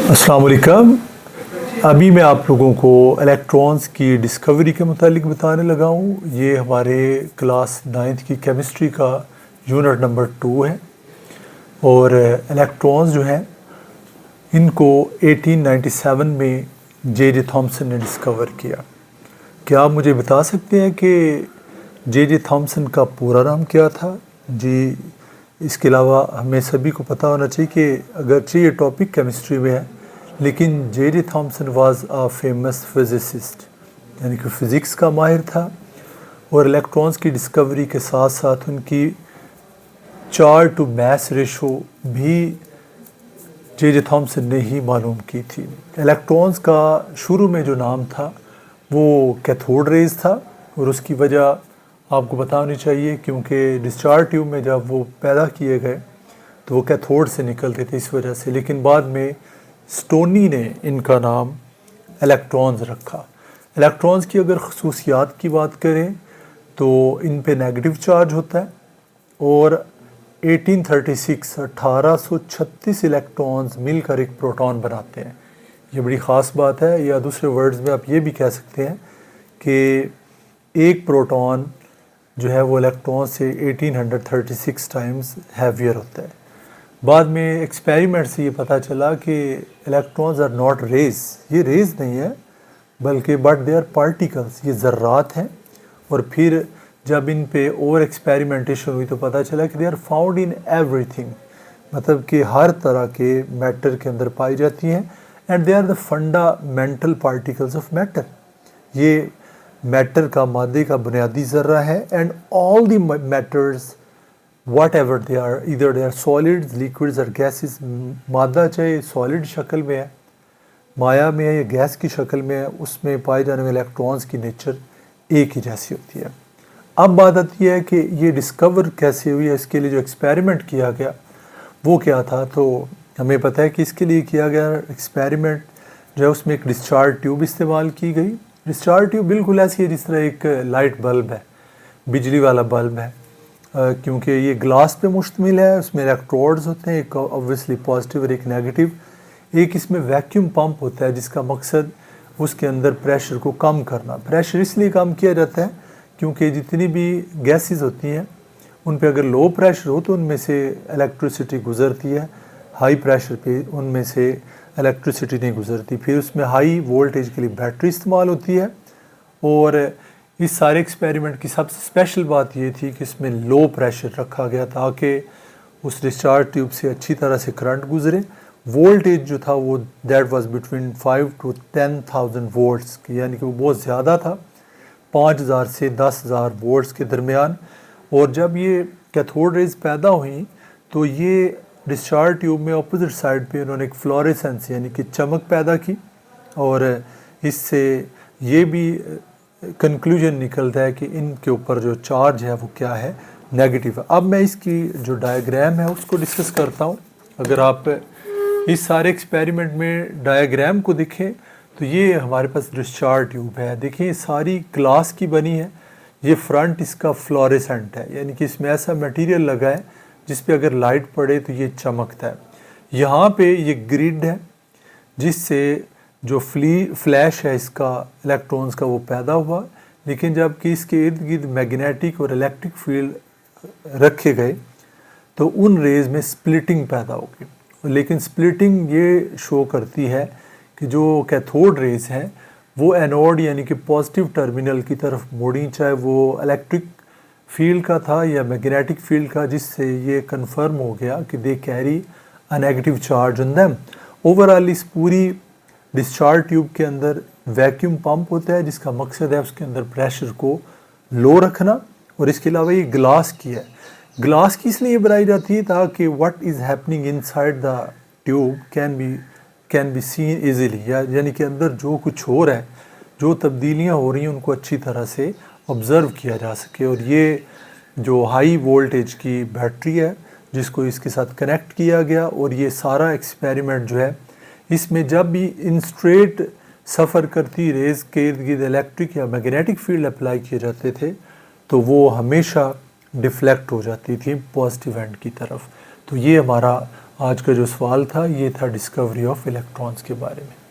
अस्सलाम वालेकुम। अभी मैं आप लोगों को इलेक्ट्रॉन्स की डिस्कवरी के मुतालिक बताने लगा हूँ। ये हमारे क्लास 9th की केमिस्ट्री का यूनिट नंबर 2 है और इलेक्ट्रॉन्स जो हैं इनको 1897 में जे थॉमसन ने डिस्कवर किया। क्या आप मुझे बता सकते हैं कि जे थॉमसन का पूरा नाम क्या था? जी, इसके अलावा हमें सभी को पता होना चाहिए कि अगरचे ये टॉपिक केमिस्ट्री में है लेकिन J Thomson was a famous physicist, यानी कि फ़िज़िक्स का माहिर था और इलेक्ट्रॉन्स की डिस्कवरी के साथ साथ उनकी चार्ज टू मास रेशो भी जे थॉमसन ने ही मालूम की थी। इलेक्ट्रॉन्स का शुरू में जो नाम था वो कैथोड रेज था और उसकी वजह आपको पता होनी चाहिए क्योंकि डिस्चार्ज ट्यूब में जब वो पैदा किए गए तो वो कैथोड से निकलते थे, इस वजह से। लेकिन बाद में स्टोनी ने इनका नाम इलेक्ट्रॉन्स रखा। इलेक्ट्रॉन्स की अगर खसूसियात की बात करें तो इन पे नेगेटिव चार्ज होता है और 1836 इलेक्ट्रॉन्स मिलकर एक प्रोटॉन बनाते हैं। ये बड़ी ख़ास बात है, या दूसरे वर्ड्स में आप ये भी कह सकते हैं कि एक प्रोटॉन जो है वो इलेक्ट्रॉन से 1836 टाइम्स हैवियर होता है। बाद में एक्सपेरिमेंट से ये पता चला कि इलेक्ट्रॉन्स आर नॉट रेज, ये रेज नहीं है बल्कि बट दे आर पार्टिकल्स, ये ज़र्रात हैं। और फिर जब इन पे और एक्सपेरिमेंटेशन हुई तो पता चला कि they are found in everything, मतलब कि हर तरह के मैटर के अंदर पाई जाती हैं and they are the fundamental particles of matter. ये मैटर का, मादे का बुनियादी ज़र्रा है and all the matters whatever they are, either they are solids, liquids or gases, मादा चाहे सॉलिड शक्ल में है, माया में है या गैस की शक्ल में है, उसमें पाए जाने वाले इलेक्ट्रॉन्स की नेचर एक ही जैसी होती है। अब बात आती है कि ये डिस्कवर कैसे हुई है, इसके लिए जो एक्सपेरिमेंट किया गया वो क्या था। तो हमें पता है कि इसके लिए किया गया एक्सपेरिमेंट जो है उसमें एक डिस्चार्ज ट्यूब इस्तेमाल की गई। डिस्चार्ज ट्यूब बिल्कुल ऐसी है जिस तरह एक लाइट बल्ब है, बिजली वाला बल्ब है, क्योंकि ये ग्लास पे मुश्तमिल है, उसमें इलेक्ट्रोड्स होते हैं, एक ऑब्वियसली पॉजिटिव और एक नेगेटिव। एक इसमें वैक्यूम पंप होता है जिसका मकसद उसके अंदर प्रेशर को कम करना। प्रेशर इसलिए कम किया जाता है क्योंकि जितनी भी गैसेस होती हैं उन पे अगर लो प्रेशर हो तो उनमें से इलेक्ट्रिसिटी गुजरती है, हाई प्रेशर पे उनमें से इलेक्ट्रिसिटी नहीं गुजरती। फिर उसमें हाई वोल्टेज के लिए बैटरी इस्तेमाल होती है। और इस सारे एक्सपेरिमेंट की सबसे स्पेशल बात ये थी कि इसमें लो प्रेशर रखा गया ताकि उस डिस्चार्ज ट्यूब से अच्छी तरह से करंट गुजरे। वोल्टेज जो था वो that was between 5 to 10,000 volts की, यानी कि वो बहुत ज़्यादा था, 5,000 से 10,000 वोल्ट्स के दरमियान। और जब ये कैथोड रेज पैदा हुई तो ये डिस्चार्ज ट्यूब में अपोजिट साइड पे उन्होंने एक फ्लोरेसेंस यानी कि चमक पैदा की और इससे ये भी कंक्लूजन निकलता है कि इनके ऊपर जो चार्ज है वो क्या है, नेगेटिव है। अब मैं इसकी जो डायग्राम है उसको डिस्कस करता हूँ। अगर आप इस सारे एक्सपेरिमेंट में डायग्राम को देखें तो ये हमारे पास डिस्चार्ज ट्यूब है। देखिए सारी ग्लास की बनी है, ये फ्रंट इसका फ्लोरेसेंट है, यानी कि इसमें ऐसा मटेरियल लगा है जिस पे अगर लाइट पड़े तो ये चमकता है। यहाँ पे ये ग्रिड है जिससे जो फ्लैश है इसका इलेक्ट्रॉन्स का वो पैदा हुआ, लेकिन जब कि इसके इर्द गिर्द मैग्नेटिक और इलेक्ट्रिक फील्ड रखे गए तो उन रेज में स्प्लिटिंग पैदा हो गई। लेकिन स्प्लिटिंग ये शो करती है कि जो कैथोड रेज हैं वो एनोड यानी कि पॉजिटिव टर्मिनल की तरफ मुड़ी, चाहे वो इलेक्ट्रिक फील्ड का था या मैग्नेटिक फील्ड का, जिससे ये कंफर्म हो गया कि they carry a negative charge on them. Overall इस पूरी डिस्चार्ज ट्यूब के अंदर वैक्यूम पंप होता है जिसका मकसद है उसके अंदर प्रेशर को लो रखना। और इसके अलावा ये ग्लास की है। ग्लास की इसलिए बनाई जाती है ताकि what is happening inside the tube can be seen easily, यानी कि अंदर जो कुछ हो रहा है, जो तब्दीलियाँ हो रही हैं उनको अच्छी तरह से ऑब्ज़र्व किया जा सके। और ये जो हाई वोल्टेज की बैटरी है जिसको इसके साथ कनेक्ट किया गया, और ये सारा एक्सपेरिमेंट जो है इसमें जब भी इन स्ट्रेट सफ़र करती रेज़ के इर्द गिर्द इलेक्ट्रिक या मैग्नेटिक फील्ड अप्लाई किए जाते थे तो वो हमेशा डिफ्लेक्ट हो जाती थी पॉजिटिव एंड की तरफ। तो ये हमारा آج کا جو سوال تھا یہ تھا ڈسکوری آف الیکٹرانز کے بارے میں.